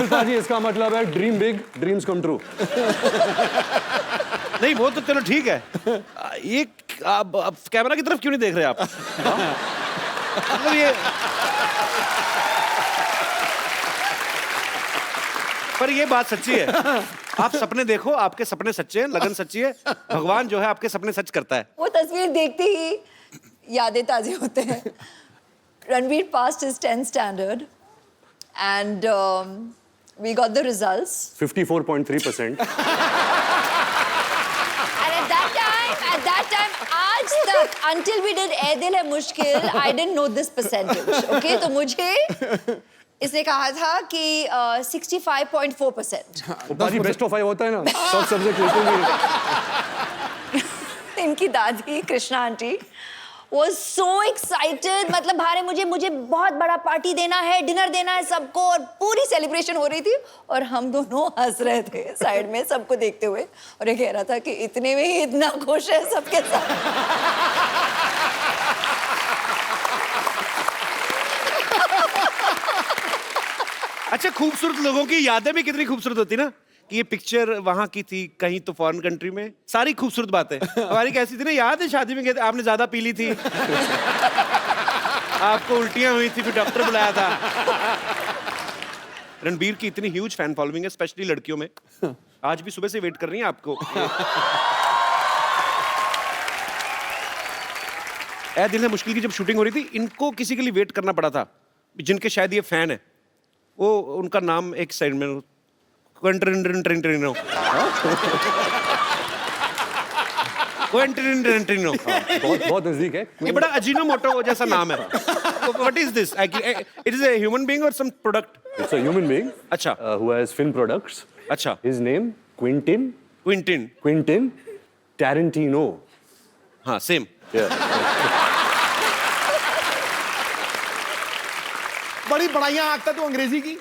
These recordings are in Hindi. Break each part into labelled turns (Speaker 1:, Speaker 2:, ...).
Speaker 1: कपिल पाजी, इसका मतलब है dream big, dreams come true.
Speaker 2: नहीं वो तो चलो ठीक है, ये आप कैमरा की तरफ क्यों नहीं देख रहे आप? मतलब ये पर ये बात सच्ची है, आप सपने देखो, आपके सपने सच्चे हैं, लगन सच्ची है, भगवान जो है आपके सपने सच करता है।
Speaker 3: वो तस्वीर देखते ही यादें ताजे होते हैं। Ranveer passed his 10th standard and we got the results.
Speaker 1: 54.3%.
Speaker 3: And at that time, आज तक until we did ए दिल है मुश्किल, I didn't know this percentage. Okay, तो मुझे इसने कहा था कि 65.4%.
Speaker 1: पाजी बेस्ट ऑफ 5 होता है ना, सब सब्जेक्ट बिल्कुल नहीं।
Speaker 3: इनकी दादी Krishna aunty was so excited, मतलब भारे मुझे बहुत बड़ा पार्टी देना है, डिनर देना है सबको, और पूरी सेलिब्रेशन हो रही थी और हम दोनों हंस रहे थे साइड में सबको देखते हुए, और ये कह रहा था कि इतने में ही इतना खुश है सबके साथ।
Speaker 2: अच्छा, खूबसूरत लोगों की यादें भी कितनी खूबसूरत होती ना, कि ये पिक्चर वहां की थी, कहीं तो फॉरेन कंट्री में, सारी खूबसूरत बातें। हमारी कैसी थी ना, याद है शादी में गए थे, आपने ज्यादा पी ली थी, आपको उल्टियां हुई थी, फिर डॉक्टर बुलाया था। रणबीर की इतनी ह्यूज फैन फॉलोइंग है, स्पेशली लड़कियों में, आज भी सुबह से वेट कर रही हैं आपको। ए दिल है मुश्किल की जब शूटिंग हो रही थी, इनको किसी के लिए वेट करना पड़ा था, जिनके शायद ये फैन है, वो उनका नाम एक साइड में क्वेंटिनो,
Speaker 1: बहुत नजदीक है।
Speaker 2: ये बड़ा अजीनोमोटो जैसा नाम है। What is this? It is a human being or some product?
Speaker 1: It's a human being.
Speaker 2: अच्छा।
Speaker 1: Who has film products.
Speaker 2: अच्छा।
Speaker 1: His name
Speaker 2: Quentin
Speaker 1: Tarantino.
Speaker 2: हाँ, सेम।
Speaker 4: बड़ी बड़ाइयां आंकता तू अंग्रेजी की।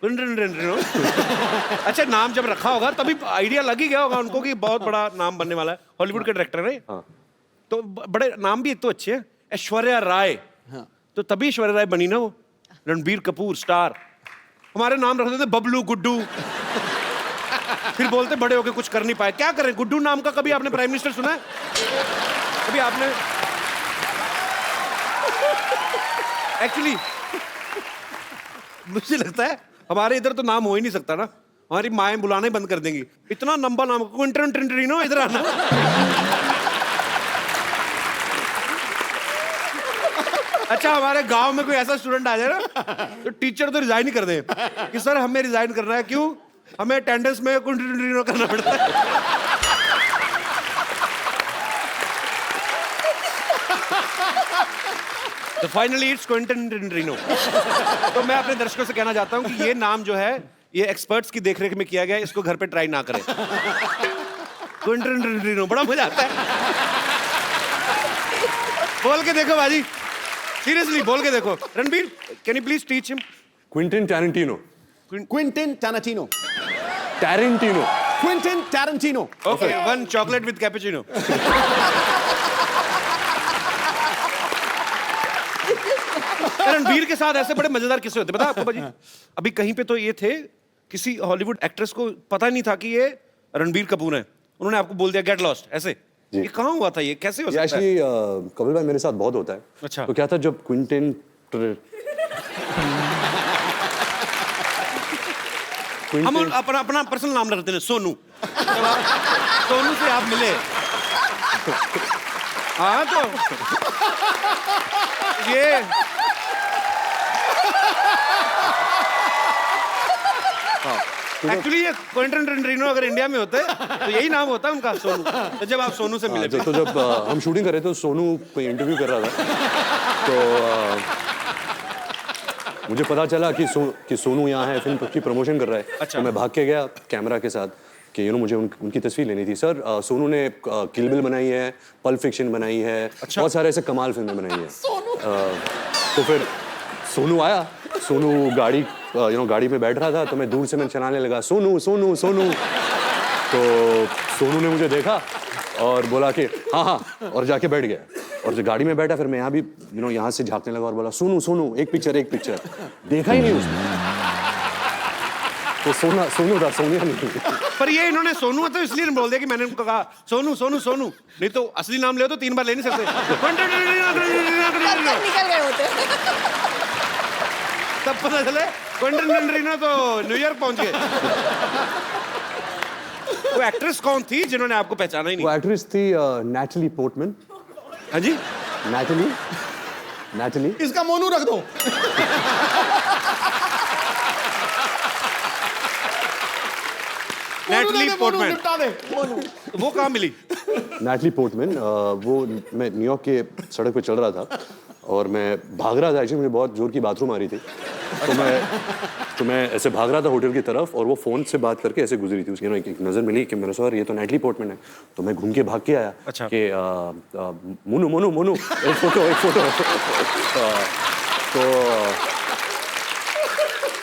Speaker 2: अच्छा, नाम जब रखा होगा तभी आइडिया लग ही गया होगा उनको कि बहुत बड़ा नाम बनने वाला है। हॉलीवुड के डायरेक्टर है,
Speaker 1: हाँ।
Speaker 2: तो बड़े नाम भी एक तो अच्छे हैं। ऐश्वर्या राय, तो तभी ऐश्वर्या राय बनी ना वो। रणबीर कपूर स्टार, हमारे नाम रख देते बबलू, गुड्डू, फिर बोलते बड़े होके कुछ कर नहीं पाए। क्या करें, गुड्डू नाम का कभी आपने प्राइम मिनिस्टर सुना है? कभी आपने? एक्चुअली मुझे लगता है हमारे इधर तो नाम हो ही नहीं सकता ना, हमारी माएं बुलाना ही बंद कर देंगी, इतना लंबा नाम, क्विंटनो, इधर आना। अच्छा, हमारे गांव में कोई ऐसा स्टूडेंट आ जाए ना, तो टीचर तो रिजाइन ही कर दे कि सर हमें रिजाइन करना है। क्यों? हमें अटेंडेंस में क्विंटनो करना पड़ता है। तो फाइनली इट्स क्विंटनो। तो मैं अपने दर्शकों से कहना चाहता हूं कि ये नाम जो है, ये एक्सपर्ट्स की देखरेख में किया गया है, इसको घर पे ट्राई ना करें। क्विंटनो बड़ा मजा आता है, बोल के देखो बाजी, सीरियसली बोल के देखो। Ranbir, can you please teach him?
Speaker 1: Quentin Tarantino.
Speaker 2: Okay, one chocolate with cappuccino. Ranbir के साथ ऐसे बड़े मजेदार किस्से होते, पता आपको बाजी? अभी कहीं पे तो ये थे, किसी हॉलीवुड एक्ट्रेस को पता नहीं था कि ये रणबीर कपूर है, उन्होंने आपको बोल दिया गेट लॉस्ट, ऐसे। ये कहाँ हुआ था, ये कैसे हो सकता है?
Speaker 1: एक्चुअली कपिल भाई मेरे साथ बहुत होता है।
Speaker 2: अच्छा।
Speaker 1: तो क्या था, जब क्विंटिन
Speaker 2: हम अपना पर्सनल नाम रखते हैं, सोनू। सोनू से आप मिले, हाँ, तो ये एक्चुअली ये क्विंटनो अगर इंडिया में होते तो यही नाम होता है उनका, सोनू। तो जब आप सोनू से मिले,
Speaker 1: तो जब हम शूटिंग कर रहे थे तो सोनू कोई इंटरव्यू कर रहा था, तो मुझे पता चला कि सोनू यहाँ है, फिल्म की प्रमोशन कर रहा है।
Speaker 2: अच्छा।
Speaker 1: तो मैं भाग के गया कैमरा के साथ कि मुझे उनकी तस्वीर लेनी थी। सर, सोनू ने किल बिल बनाई है, पल्प फिक्शन बनाई है,
Speaker 2: अच्छा।
Speaker 1: बहुत सारे ऐसे कमाल फिल्में बनाई है। तो फिर सोनू आया, सोनू गाड़ी पे बैठ रहा था, तो मैं दूर से चलाने लगा, सोनू सोनू सोनू। तो सोनू ने मुझे देखा और बोला कि हाँ हाँ, और जाके बैठ गया। और जब गाड़ी में बैठा, फिर मैं यहाँ भी यहाँ से झांकने लगा और बोला सोनू सोनू, एक पिक्चर। देखा ही नहीं उसने। तो सोनू था, सोनिया नहीं।
Speaker 2: पर ये इन्होंने सोनू तो इसलिए बोल दिया कि मैंने उनको कहा सोनू सोनू सोनू, नहीं तो असली नाम ले तो 3 बार ले नहीं सकते।
Speaker 3: कब तक निकल गए होते।
Speaker 2: तब पता चले क्वेंटिन तो न्यूयॉर्क पहुंच गए। वो एक्ट्रेस कौन थी जिन्होंने आपको पहचाना ही
Speaker 1: वो
Speaker 2: नहीं?
Speaker 1: एक्ट्रेस थी नैटली पोर्टमैन।
Speaker 2: हाँ जी,
Speaker 1: नैटली।
Speaker 4: इसका मोनू रख दो।
Speaker 2: Natalie
Speaker 4: Monu
Speaker 2: Portman.
Speaker 4: निपटा दे।
Speaker 2: तो वो कहाँ मिली?
Speaker 1: नैटली पोर्टमैन, वो मैं न्यूयॉर्क के सड़क पे चल रहा था और मैं भाग रहा था। एक्चुअली मुझे बहुत जोर की बाथरूम आ रही थी, तो मैं ऐसे भाग रहा था होटल की तरफ और वो फ़ोन से बात करके ऐसे गुजरी थी। उसकी एक नज़र मिली कि मेरे सर ये तो नैटली पोर्टमैन है। तो मैं घूम के भाग के आया।
Speaker 2: अच्छा।
Speaker 1: कि मोनू एक फ़ोटो।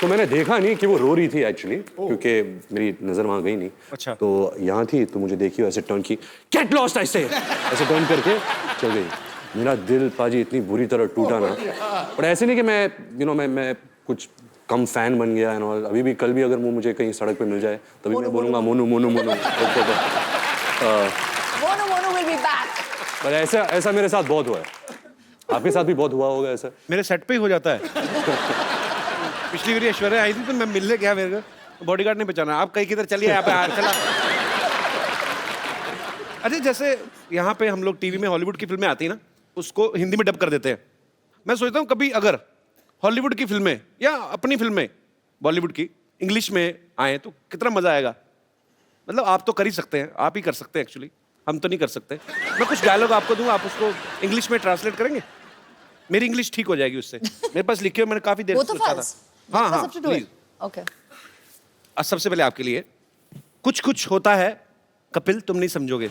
Speaker 1: तो मैंने देखा नहीं कि वो रो रही थी एक्चुअली, क्योंकि मेरी नज़र वहाँ गई नहीं।
Speaker 2: अच्छा।
Speaker 1: तो यहाँ थी, तो मुझे देखी ऐसे टर्न की, गेट लॉस्ट ऐसे टर्न करके चल गई। मेरा दिल पाजी इतनी बुरी तरह टूटा ना। और ऐसे नहीं कि मैं कुछ कम फैन बन गया एंड ऑल। अभी भी, कल भी अगर वो मुझे कहीं सड़क पे मिल जाए तभी मैं बोलूँगा Monu.
Speaker 3: Monu will be back.
Speaker 1: पर ऐसा मेरे साथ बहुत हुआ है। आपके साथ भी बहुत हुआ होगा ऐसा?
Speaker 2: मेरे सेट पे ही हो जाता है। पिछली बार ऐश्वर्या आई थी तो मैं मिलने गया, मेरे को बॉडीगार्ड ने पहचाना। आप कहीं किधर चलिए, यहाँ पे आ चला। अरे जैसे यहाँ पे हम लोग टीवी में हॉलीवुड की फिल्में आती है ना, उसको हिंदी में डब कर देते हैं। मैं सोचता हूँ कभी अगर हॉलीवुड की फिल्में या अपनी फिल्में बॉलीवुड की इंग्लिश में आए तो कितना मजा आएगा। मतलब आप तो कर ही सकते हैं, आप ही कर सकते हैं एक्चुअली, हम तो नहीं कर सकते। मैं कुछ डायलॉग आपको दूंगा, आप उसको इंग्लिश में ट्रांसलेट करेंगे। मेरी इंग्लिश ठीक हो जाएगी उससे। मेरे पास लिखे हुए, मैंने काफी देर
Speaker 3: वो
Speaker 2: से
Speaker 3: तो
Speaker 2: सोचा था।
Speaker 3: फर्स्ट।
Speaker 2: हाँ प्लीज।
Speaker 3: ओके।
Speaker 2: सबसे पहले आपके लिए कुछ होता है कपिल, तुम नहीं समझोगे।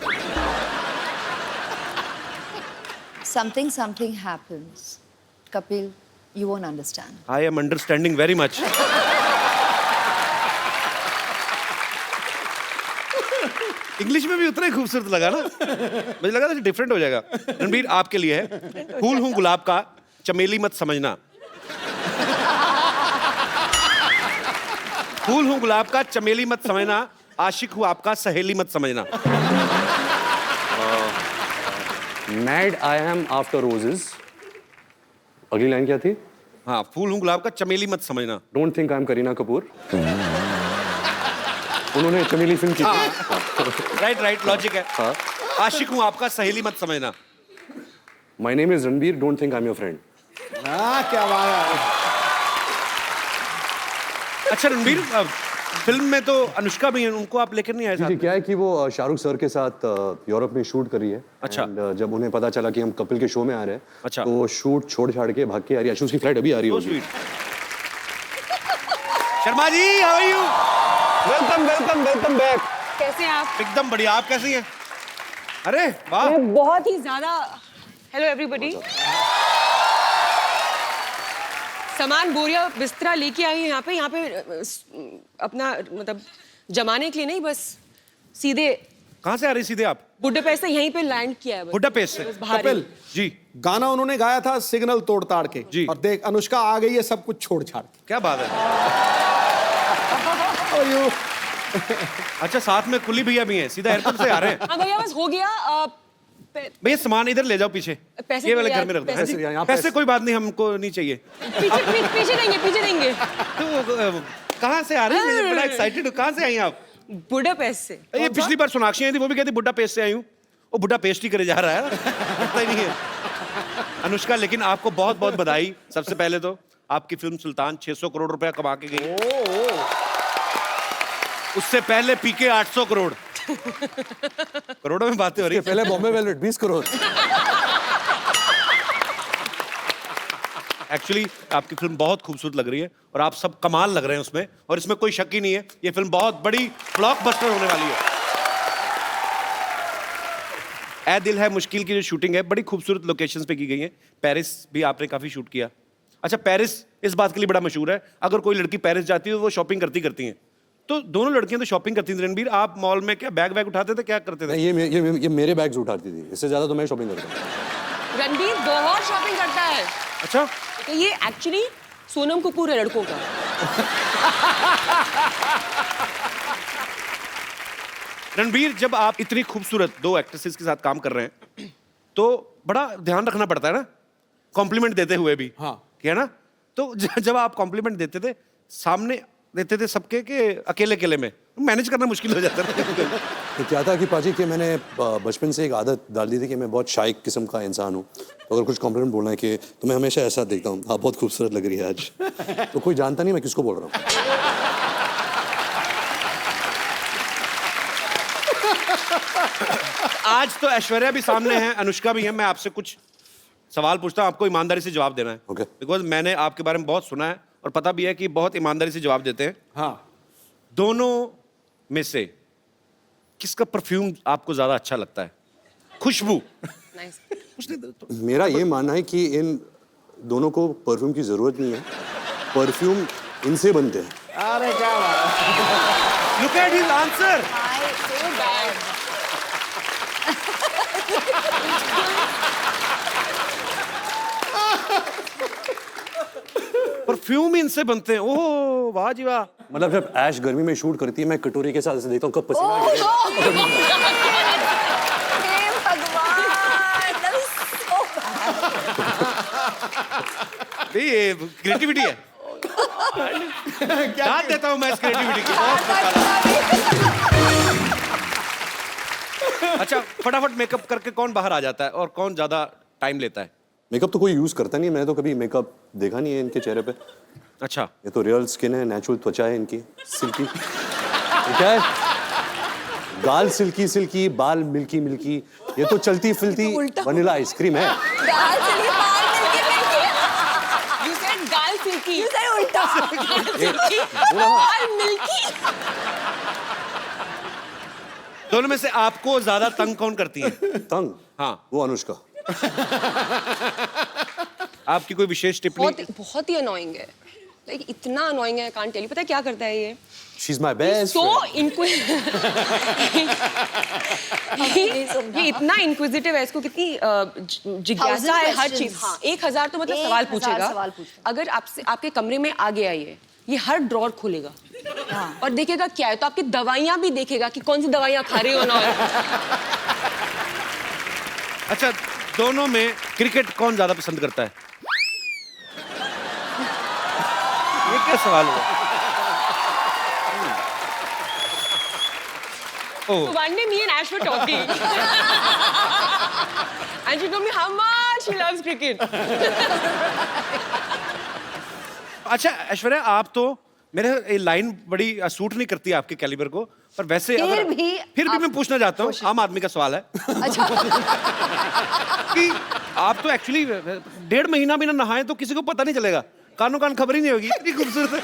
Speaker 3: Something happens. Kapil, you won't understand.
Speaker 2: I am understanding very much. English में भी उतना ही खूबसूरत लगा ना, मुझे लगा था डिफरेंट हो जाएगा। रणबीर आपके लिए है, फूल हूं गुलाब का, चमेली मत समझना। फूल हूं गुलाब का, चमेली मत समझना, आशिक हूं आपका, सहेली मत समझना।
Speaker 1: Mad I am after roses. अगली लाइन क्या थी?
Speaker 2: हाँ, फूल हूं गुलाब का, चमेली मत समझना।
Speaker 1: Don't think I am Kareena Kapoor. उन्होंने चमेली फिल्म की थी।
Speaker 2: राइट, लॉजिक है।
Speaker 1: हाँ।
Speaker 2: आशिक हूं आपका, सहेली मत समझना।
Speaker 1: My name is Ranbir, don't think I am your friend.
Speaker 4: क्या बात है।
Speaker 2: अच्छा रणबीर, फिल्म में तो अनुष्का भी है, उनको आप लेकर नहीं आए साथ
Speaker 1: जी,
Speaker 2: में?
Speaker 1: क्या है कि वो शाहरुख सर के साथ यूरोप में शूट कर रही है।
Speaker 2: अच्छा।
Speaker 1: And, जब उन्हें पता चला कि हम कपिल के शो में आ रहे हैं,
Speaker 2: अच्छा।
Speaker 1: तो वो शूट छोड़ छाड़ के भाग के आ रही है। उसकी फ्लाइट अभी आ रही
Speaker 2: So
Speaker 1: होगी।
Speaker 2: sweet. Sharma ji, how are you?
Speaker 1: Welcome back.
Speaker 5: कैसे हैं आप?
Speaker 2: एकदम बढ़िया, आप कैसी हैं? अरे वाह,
Speaker 5: मैं बहुत ही ज्यादा। Hello everybody. सामान बोरिया बिस्तरा लेके आई हूँ यहाँ पे अपना मतलब जमाने के लिए नहीं, बस सीधे
Speaker 2: कहाँ से आ रही सीधे आप?
Speaker 5: बुडापेस्ट से यहीं पे लैंड किया है बस।
Speaker 2: बुडापेस्ट से?
Speaker 5: बस बाहर ही।
Speaker 4: कपिल,
Speaker 2: जी,
Speaker 4: गाना उन्होंने गाया था सिग्नल तोड़ ताड़ के।
Speaker 2: जी।
Speaker 4: और देख अनुष्का आ गई है सब कुछ छोड़ छाड़ के।
Speaker 2: क्या बात है।
Speaker 4: और यू
Speaker 2: अच्छा, साथ में कुली भैया भी हैं, सीधा एयरपोर्ट से आ रहे हैं।
Speaker 5: हाँ भैया बस हो गया।
Speaker 2: भैया सामान इधर ले जाओ पीछे,
Speaker 5: पैसे
Speaker 2: ये वाले
Speaker 5: तो
Speaker 2: घर में रख दो।
Speaker 5: पैसे-
Speaker 1: यहाँ
Speaker 2: पैसे कोई बात नहीं, हमको नहीं चाहिए।
Speaker 5: पीछे देंगे।
Speaker 2: तो कहाँ से आ रही हैं? मैं बड़ा एक्साइटेड हूँ। कहाँ से आई हैं आप?
Speaker 5: बुडापेस्ट से।
Speaker 2: ये पिछली बार सोनाक्षी आई थी, वो भी कहती बुड्ढा पेस्ट से आई हूँ। वो बुड्ढा पेस्ट ही करे जा रहा है, लगता ही नहीं है। अनुष्का, लेकिन आपको बहुत बहुत बधाई। सबसे पहले तो आपकी फिल्म सुल्तान 600 करोड़ रुपया कमा के गई। उससे पहले पीके 800 करोड़। करोड़ों में बातें हो रही।
Speaker 1: पहले बॉम्बे वेलवेट 20 करोड़।
Speaker 2: एक्चुअली आपकी फिल्म बहुत खूबसूरत लग रही है और आप सब कमाल लग रहे हैं उसमें, और इसमें कोई शक ही नहीं है, ये फिल्म बहुत बड़ी ब्लॉकबस्टर होने वाली है। ए दिल है मुश्किल की जो शूटिंग है बड़ी खूबसूरत लोकेशंस पे की गई है। पेरिस भी आपने काफी शूट किया। अच्छा, पेरिस इस बात के लिए बड़ा मशहूर है, अगर कोई लड़की पेरिस जाती है तो वो शॉपिंग करती हैं। तो दोनों लड़कियां तो शॉपिंग करती थी। रणबीर, आप मॉल में क्या बैग उठाते थे, क्या करते थे?
Speaker 1: ये मेरे बैग्स उठाती थी, इससे ज्यादा तो मैं शॉपिंग करता हूँ।
Speaker 5: रणबीर बहुत शॉपिंग करता है।
Speaker 2: अच्छा,
Speaker 5: तो ये एक्चुअली सोनम कपूर है लड़कों का।
Speaker 2: रणबीर, जब आप इतनी खूबसूरत दो एक्ट्रेसेस के साथ काम कर रहे हैं तो बड़ा ध्यान रखना पड़ता है ना, कॉम्प्लीमेंट देते हुए भी।
Speaker 4: हाँ।
Speaker 2: क्या ना, तो जब आप कॉम्प्लीमेंट देते थे, सामने देते थे सबके के अकेले अकेले में मैनेज करना मुश्किल हो जाता था।
Speaker 1: तो क्या था कि पाजी कि मैंने बचपन से एक आदत डाल दी थी कि मैं बहुत शाय किस्म का इंसान हूँ। तो अगर कुछ कॉम्प्लीमेंट बोलना है कि तो मैं हमेशा ऐसा देखता हूँ, आप बहुत खूबसूरत लग रही है आज। तो कोई जानता नहीं मैं किसको बोल रहा हूँ।
Speaker 2: आज तो ऐश्वर्या भी सामने है, अनुष्का भी है। मैं आपसे कुछ सवाल पूछता हूँ, आपको ईमानदारी से जवाब देना है।
Speaker 1: Okay.
Speaker 2: बिकॉज मैंने आपके बारे में बहुत सुना है और पता भी है कि बहुत ईमानदारी से जवाब देते हैं।
Speaker 4: हाँ।
Speaker 2: दोनों में से किसका परफ्यूम आपको ज्यादा अच्छा लगता है? खुशबू।
Speaker 5: नाइस।
Speaker 1: मेरा ये मानना है कि इन दोनों को परफ्यूम की जरूरत नहीं है, परफ्यूम इनसे बनते हैं।
Speaker 4: अरे क्या बात है।
Speaker 2: Look at his answer. Perfume इनसे बनते हैं। ओह वाह जी वाह।
Speaker 1: मतलब जब ऐश गर्मी में शूट करती है, मैं कटोरी के साथ ऐसे देखता हूँ कब पसीना गिरेगा।
Speaker 3: हे भगवान, that was so bad.
Speaker 2: ये क्रिएटिविटी है। दाद देता हूँ मैं इस क्रिएटिविटी की। बहुत अच्छा, फटाफट मेकअप करके कौन बाहर आ जाता है और कौन ज्यादा टाइम लेता है?
Speaker 1: मेकअप तो कोई यूज करता नहीं है, मैंने तो कभी मेकअप देखा नहीं है इनके चेहरे पे।
Speaker 2: अच्छा,
Speaker 1: ये तो रियल स्किन है, नेचुरल त्वचा है इनकी, सिल्की। ये क्या है? गाल सिल्की सिल्की, बाल मिल्की मिल्की। ये तो चलती फिरती वनीला आइसक्रीम है।
Speaker 3: गाल चली, बाल मिलके मिलके।
Speaker 5: You said गाल सिल्की।
Speaker 3: You said उल्टा।
Speaker 5: गाल मिल्की।
Speaker 2: दोनों में से आपको ज्यादा तंग कौन करती है?
Speaker 1: तंग?
Speaker 2: हाँ।
Speaker 1: वो अनुष्का।
Speaker 2: आपकी कोई विशेष टिप्पणी?
Speaker 5: बहुत ही अनोइंग है, लाइक इतना अनोइंग है, कांट टेल यू। पता है क्या करता है ये?
Speaker 1: She's my best
Speaker 5: so
Speaker 1: friend.
Speaker 5: ये इतना इंक्विजिटिव है, इसको कितनी जिज्ञासा है हर चीज। हाँ, 1000 तो मतलब सवाल
Speaker 3: 1000
Speaker 5: पूछेगा।
Speaker 3: सवाल पूछेगा।
Speaker 5: अगर आपसे आपके कमरे में आ गया ये हर ड्रॉर खोलेगा और देखेगा क्या है, तो आपकी दवाइयां भी देखेगा कि कौन सी दवाइयां खा रही हो ना।
Speaker 2: अच्छा, दोनों में क्रिकेट कौन ज्यादा पसंद करता है? ये क्या सवाल हुआ?
Speaker 5: So one day me and Ash were talking and she told me how much she loves cricket.
Speaker 2: अच्छा ऐश्वर्या, आप तो मेरे ये लाइन बड़ी सूट नहीं करती आपके कैलिबर को, पर वैसे फिर भी मैं पूछना चाहता हूँ, आम आदमी का सवाल है।
Speaker 3: अच्छा।
Speaker 2: कि आप तो एक्चुअली 1.5 महीना भी ना नहाए तो किसी को पता नहीं चलेगा, कानों कान खबर ही नहीं होगी, इतनी खूबसूरत है।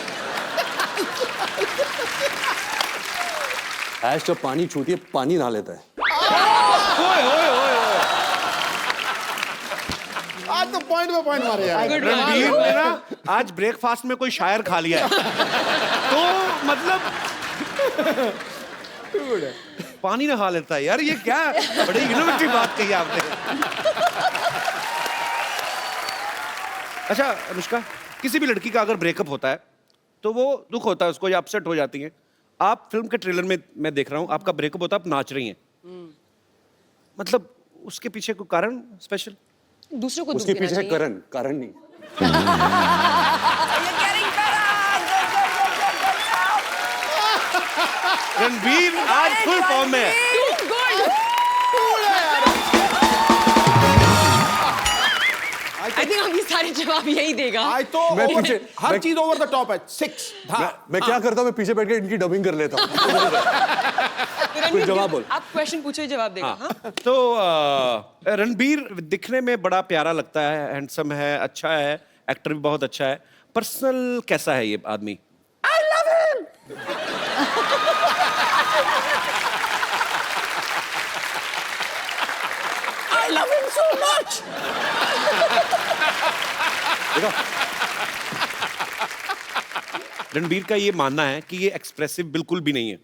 Speaker 1: ऐश जब पानी छूती है, पानी नहा लेता है।
Speaker 2: ओए ओए ओए ओए।
Speaker 4: आज तो पॉइंट पे पॉइंट मारे यार।
Speaker 2: रणबीर ने ना आज ब्रेकफास्ट में कोई शायर खा लिया है, तो मतलब पानी नहा लेता है यार, ये क्या बड़ी इनोवेटिव बात कही आपने। अच्छा अनुष्का, किसी भी लड़की का अगर ब्रेकअप होता है तो वो दुख होता है उसको, या अपसेट हो जाती है। आप फिल्म के ट्रेलर में मैं देख रहा हूँ, आपका ब्रेकअप होता है, आप नाच रही हैं। मतलब उसके पीछे कोई कारण स्पेशल?
Speaker 5: दूसरों को
Speaker 1: उसके
Speaker 5: दुख देना
Speaker 1: पीछे
Speaker 5: चाहिए।
Speaker 1: कारण नहीं।
Speaker 3: You're getting better. Good.
Speaker 2: Ranbir आज फुल फॉर्म में है।
Speaker 5: I think अभी सारे जवाब यही देगा।
Speaker 4: आज तो
Speaker 1: मैं पीछे-
Speaker 4: हर
Speaker 1: मैं-
Speaker 4: चीज ओवर द टॉप है। 6
Speaker 1: मैं क्या करता हूँ, मैं पीछे बैठ के इनकी डबिंग कर लेता हूँ। कोई जवाब बोल।
Speaker 5: आप क्वेश्चन पूछो, जवाब देगा। हाँ?
Speaker 2: तो रणबीर दिखने में बड़ा प्यारा लगता है, हैंडसम है, अच्छा है, एक्टर भी बहुत अच्छा है। पर्सनल कैसा है ये आदमी?
Speaker 3: I love him. I love him so much.
Speaker 2: Ranbir का ये मानना है कि ये एक्सप्रेसिव बिल्कुल भी नहीं है,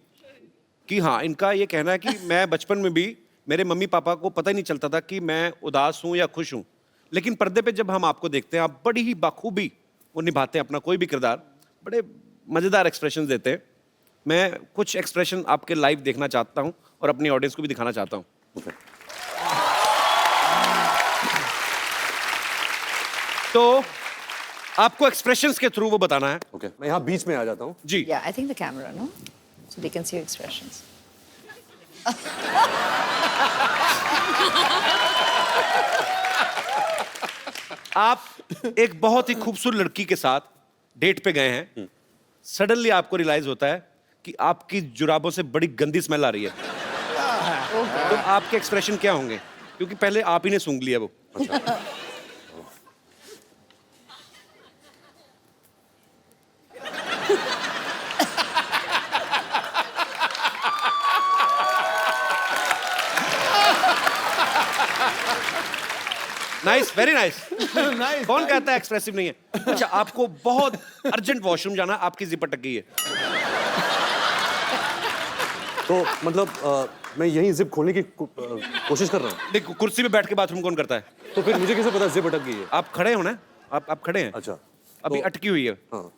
Speaker 2: कि हाँ, इनका ये कहना है कि मैं बचपन में भी मेरे मम्मी पापा को पता ही नहीं चलता था कि मैं उदास हूँ या खुश हूँ, लेकिन पर्दे पे जब हम आपको देखते हैं, आप बड़ी ही बाखूबी वो निभाते हैं अपना कोई भी किरदार। बड़े मजेदार एक्सप्रेशन देते हैं। मैं कुछ एक्सप्रेशन आपके लाइव देखना चाहता हूं और अपनी ऑडियंस को भी दिखाना चाहता हूं।
Speaker 1: Okay.
Speaker 2: तो आपको एक्सप्रेशंस के थ्रू वो बताना है।
Speaker 1: Okay. मैं यहाँ बीच में आ जाता हूँ।
Speaker 2: जी।
Speaker 3: Yeah, I think the camera, no? So they can see your expressions.
Speaker 2: आप एक बहुत ही खूबसूरत लड़की के साथ डेट पे गए हैं, सडनली आपको रियलाइज होता है कि आपकी जुराबों से बड़ी गंदी स्मेल आ रही है। तो आपके एक्सप्रेशन क्या होंगे? क्योंकि पहले आप ही ने सूंघ लिया वो। Nice, very nice. कौन कहता है एक्सप्रेसिव नहीं है? अच्छा, आपको बहुत अर्जेंट वॉशरूम जाना, आपकी जिप अटक गई है।
Speaker 1: तो मतलब मैं यहीं जिप खोलने की कोशिश कर रहा हूँ।
Speaker 2: देखो, कुर्सी पे बैठ के बाथरूम कौन करता है?
Speaker 1: तो फिर मुझे कैसे पता जिप अटक गई है?
Speaker 2: आप खड़े हो ना? आप खड़े हैं।
Speaker 1: अच्छा।
Speaker 2: अभी
Speaker 1: तो-
Speaker 2: अटकी हुई है।
Speaker 1: हाँ,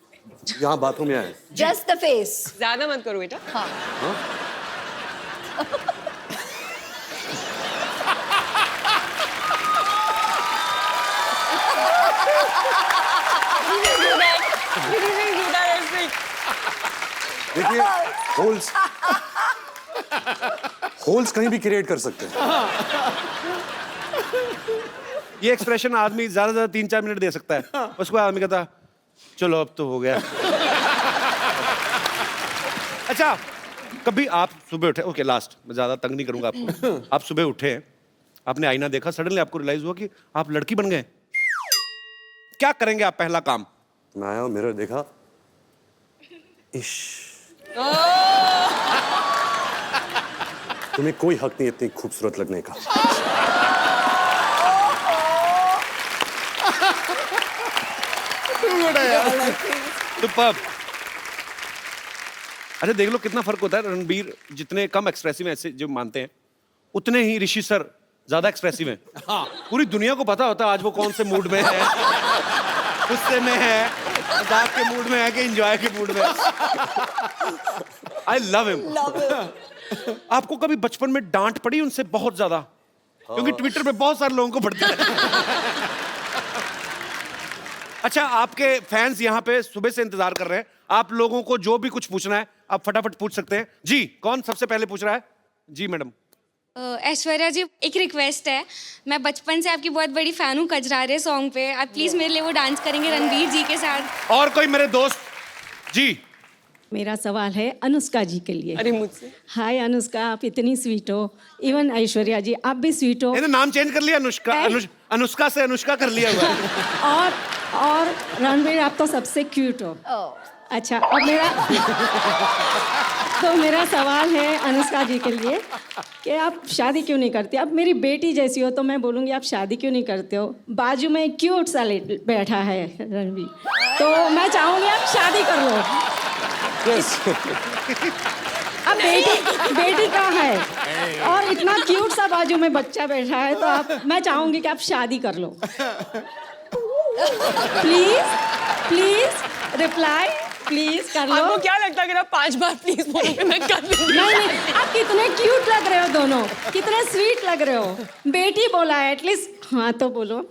Speaker 1: यहाँ बाथरूम यहाँ है।
Speaker 3: Just the face.
Speaker 5: ज्यादा मत करो बेटा।
Speaker 3: हाँ.
Speaker 1: देखिए, होल्स कहीं भी क्रिएट कर सकते हैं।
Speaker 2: ये एक्सप्रेशन आदमी ज्यादा से ज्यादा 3-4 मिनट दे सकता है। उसको आदमी कहता चलो अब तो हो गया। अच्छा, कभी आप सुबह उठे, ओके लास्ट, मैं ज्यादा तंग नहीं करूंगा आपको। आप सुबह उठे, आपने आईना देखा, सडनली आपको रियलाइज हुआ कि आप लड़की बन गए। क्या करेंगे आप पहला काम?
Speaker 1: मैं आया, मिरर देखा, इश, तुम्हें कोई हक नहीं इतनी खूबसूरत लगने का।
Speaker 2: सुपर्ब। अच्छा, देख लो कितना फर्क होता है। रणबीर जितने कम एक्सप्रेसिव ऐसे जो मानते हैं, उतने ही ऋषि सर ज्यादा एक्सप्रेसिव हैं। हाँ। पूरी दुनिया को पता होता है आज वो कौन से मूड में है, गुस्से में है, मजाक के मूड में है कि एंजॉय के मूड में। I love him. आपको कभी बचपन में डांट पड़ी उनसे बहुत ज्यादा? क्योंकि ट्विटर पे बहुत सारे लोगों को पड़ती है। अच्छा, आपके फैंस यहाँ पे सुबह से इंतजार कर रहे हैं। आप लोगों को जो भी कुछ पूछना है आप फटाफट पूछ सकते हैं। जी, कौन सबसे पहले पूछ रहा है? जी मैडम।
Speaker 6: ऐश्वर्या जी, एक रिक्वेस्ट है। मैं बचपन से आपकी बहुत बड़ी फैन हूँ कजरारे सॉन्ग पे। आप प्लीज मेरे लिए वो डांस करेंगे रणबीर जी के साथ।
Speaker 2: और कोई मेरे दोस्त? जी।
Speaker 7: मेरा सवाल है अनुष्का जी के लिए।
Speaker 5: अरे मुझसे?
Speaker 7: हाय अनुष्का, आप इतनी स्वीट हो। इवन ऐश्वर्या जी, आप भी स्वीट हो।
Speaker 2: इन्हें नाम चेंज कर लिया, अनुष्का। अनुष्का से अनुष्का कर लिया हुआ है।
Speaker 7: और रणबीर, आप तो सबसे क्यूट हो। अच्छा, अब मेरा सवाल है अनुष्का जी के लिए कि आप शादी क्यों नहीं करती? अब मेरी बेटी जैसी हो तो मैं बोलूँगी आप शादी क्यों नहीं करते हो? बाजू में क्यूट सा बैठा है रणबीर, तो मैं चाहूँगी आप शादी कर लो। अब बेटी कहाँ है और इतना क्यूट सा बाजू में बच्चा बैठा है, तो मैं चाहूँगी कि आप शादी कर लो। प्लीज रिप्लाई, प्लीज कर लो।
Speaker 5: आपको क्या लगता है अगर आप 5 बार प्लीज बोलोगे मैं कर दूंगी?
Speaker 7: नहीं, आप कितने क्यूट लग रहे हो दोनों, कितने स्वीट लग रहे हो। बेटी बोला है, एटलीस्ट हाँ तो बोलो।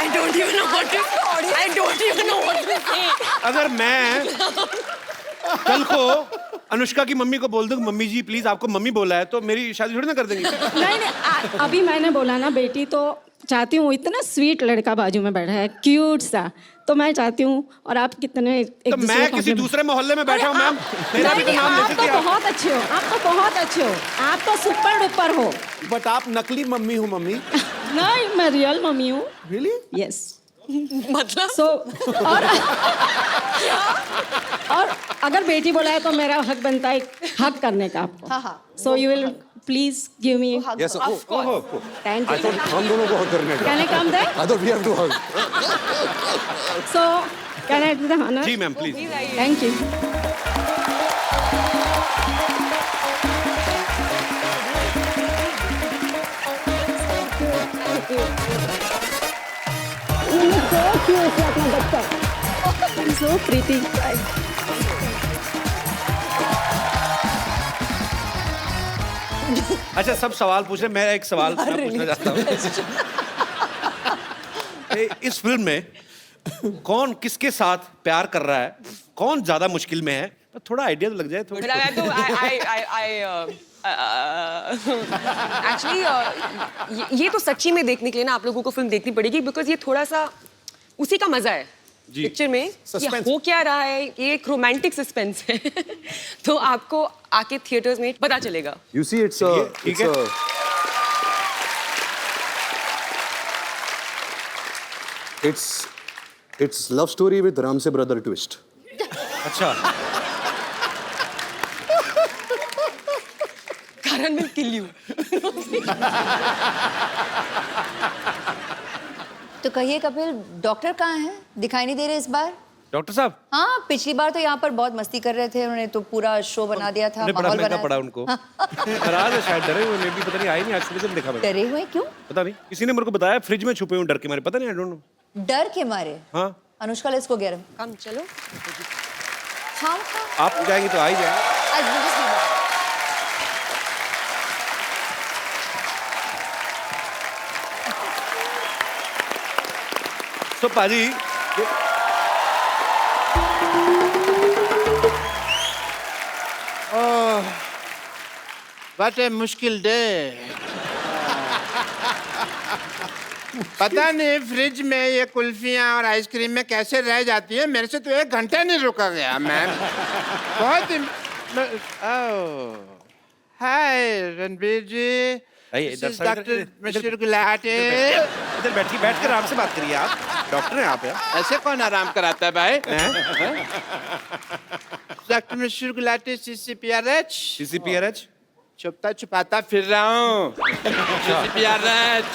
Speaker 5: I don't even know what to say.
Speaker 2: अगर मैं कल को अनुष्का की मम्मी को बोल दूं मम्मी जी प्लीज आपको मम्मी बोला है, तो मेरी शादी थोड़ी ना कर देंगी।
Speaker 7: नहीं, अभी मैंने बोला ना, बेटी तो चाहती हूँ, इतना स्वीट लड़का बाजू में बैठा है क्यूट सा, तो मैं चाहती हूँ। और आप कितने
Speaker 2: तो मैं किसी दूसरे मोहल्ले में बैठा हूँ मैम, मेरा भी तो नाम ले
Speaker 7: आप
Speaker 2: सकती
Speaker 7: तो
Speaker 2: हैं।
Speaker 7: बहुत अच्छे हो, आप तो बहुत अच्छे हो, आप तो सुपर डुपर हो।
Speaker 4: बट आप नकली मम्मी हो मम्मी।
Speaker 7: नहीं, मैं रियल मम्मी हूँ।
Speaker 4: रियली?
Speaker 7: यस।
Speaker 5: मतलब
Speaker 7: सो और अगर बेटी बोला है तो मेरा हक बनता है हक करने का आपको।
Speaker 3: हाँ।
Speaker 7: So you will please give me.
Speaker 1: Yes,
Speaker 7: thank
Speaker 1: I
Speaker 7: you.
Speaker 1: thought हम दोनों को हक करने का।
Speaker 7: Can I come there?
Speaker 1: I thought we have to hug.
Speaker 7: So can I do the honour?
Speaker 2: जी ma'am please.
Speaker 7: Thank you.
Speaker 8: So cute.
Speaker 7: So Preeti.
Speaker 2: अच्छा सब सवाल पूछ रहे, मैं एक सवाल पूछना चाहता हूँ। इस फिल्म में कौन किसके साथ प्यार कर रहा है, कौन ज्यादा मुश्किल में है, तो थोड़ा आइडिया तो लग जाए थोड़ा।
Speaker 5: एक्चुअली ये तो सच्ची में देखने के लिए ना आप लोगों को फिल्म देखनी पड़ेगी, बिकॉज ये थोड़ा सा उसी का मजा है पिक्चर में। ये हो क्या रहा है, ये एक रोमांटिक सस्पेंस है। तो आपको आके थिएटर्स में पता चलेगा।
Speaker 1: You see, it's it's love story with Ram se brother twist.
Speaker 2: अच्छा
Speaker 5: Karan will kill you.
Speaker 3: तो कहिए कपिल, डॉक्टर कहाँ हैं? दिखाई नहीं दे रहे इस बार।
Speaker 2: डॉक्टर साहब
Speaker 3: हाँ, पिछली बार तो यहाँ पर बहुत मस्ती कर रहे थे, उन्होंने तो पूरा शो बना दिया था,
Speaker 2: बड़ा
Speaker 3: माहौल
Speaker 2: महंगा
Speaker 3: बना
Speaker 2: पड़ा उनको। नाराज है शायद, डरे हुए मे भी, पता नहीं आए नहीं आज सुबह से देखा मैंने।
Speaker 3: डरे हुए क्यों?
Speaker 2: पता नहीं, किसी ने मेरे को बताया फ्रिज में छुपे हुए डर के मारे, पता नहीं, आई डोंट नो।
Speaker 3: डर के मारे?
Speaker 2: हाँ
Speaker 3: Anushka let's go get him.
Speaker 5: Come चलो।
Speaker 3: हाँ
Speaker 2: आप जाएंगे तो आ ही जाए।
Speaker 3: आज मुझे सीधा।
Speaker 2: तो पाजी
Speaker 4: व्हाट ए मुश्किल डे। पता नहीं फ्रिज में ये कुल्फियाँ और आइसक्रीम में कैसे रह जाती है, मेरे से तो 1 घंटा नहीं रुका गया मैम। बहुत हाय रणबीर जी, डॉक्टर मिस्टर गुलाटी।
Speaker 2: इधर बैठ कर आराम से बात करिए, आप डॉक्टर हैं आप यार।
Speaker 4: ऐसे कौन आराम कराता है भाई? Doctor mister Gulati, CCPRH।
Speaker 2: CCPRH
Speaker 4: छुपता छुपाता फिर रहा हूँ। CCPRH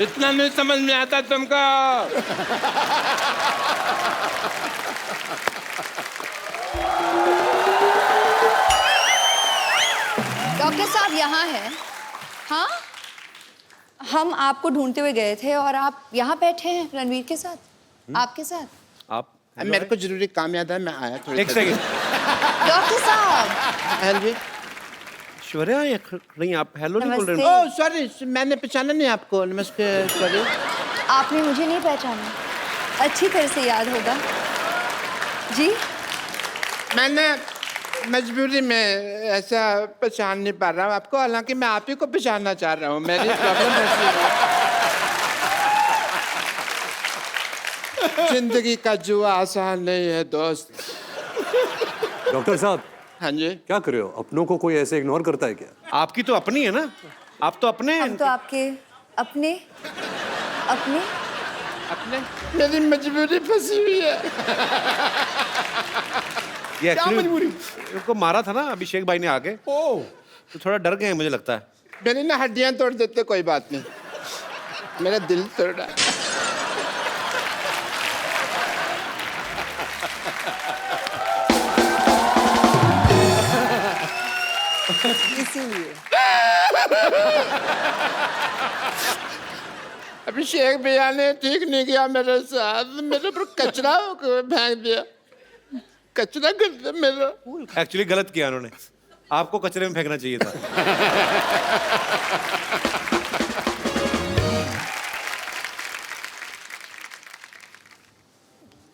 Speaker 4: इतना नहीं समझ में आता तुमको?
Speaker 3: डॉक्टर साहब यहाँ हैं। हाँ, हम आपको ढूंढते हुए गए थे और आप यहाँ बैठे हैं रणवीर के साथ, आपके साथ।
Speaker 2: आप
Speaker 4: मेरे को जरूरी काम याद है, मैं आया थोड़ी।
Speaker 2: एक सेकंड।
Speaker 3: डॉक्टर साहब
Speaker 2: ऐश्वर्या ये खड़ी, आप हेलो नहीं बोल रहे
Speaker 3: नमस्ते।
Speaker 2: हो?
Speaker 4: ओह सॉरी, मैंने पहचाना नहीं आपको। नमस्ते। सॉरी,
Speaker 3: आपने मुझे नहीं पहचाना, अच्छी तरह से याद होगा जी।
Speaker 4: मैंने मजबूरी में ऐसा पहचान नहीं पा रहा हूँ आपको, हालांकि मैं आप ही को पहचानना चाह रहा हूँ। मेरी प्रॉब्लम ऐसी है। जिंदगी का जुआ आसान नहीं है दोस्त।
Speaker 1: डॉक्टर साहब
Speaker 4: हाँ जी।
Speaker 1: क्या कर रहे हो? अपनों को कोई ऐसे इग्नोर करता है क्या?
Speaker 2: आपकी तो अपनी है ना, आप तो अपने हैं।
Speaker 3: हम तो आपके अपने अपने
Speaker 4: अपने मेरी मजबूरी फंसी हुई है।
Speaker 2: ये एक्चुअली उनको मारा था ना अभिषेक भाई ने आके, तो थोड़ा डर गए हैं मुझे लगता है।
Speaker 4: मेरी ना हड्डियां तोड़ देते, कोई बात नहीं, मेरा दिल तोड़ा।
Speaker 3: इसीलिए
Speaker 4: अभिषेक भैया ने ठीक नहीं किया मेरे साथ, मेरे पर कचरा फेंक दिया। कचरा कर दिया मेरा।
Speaker 2: एक्चुअली गलत किया उन्होंने, आपको कचरे में फेंकना चाहिए था।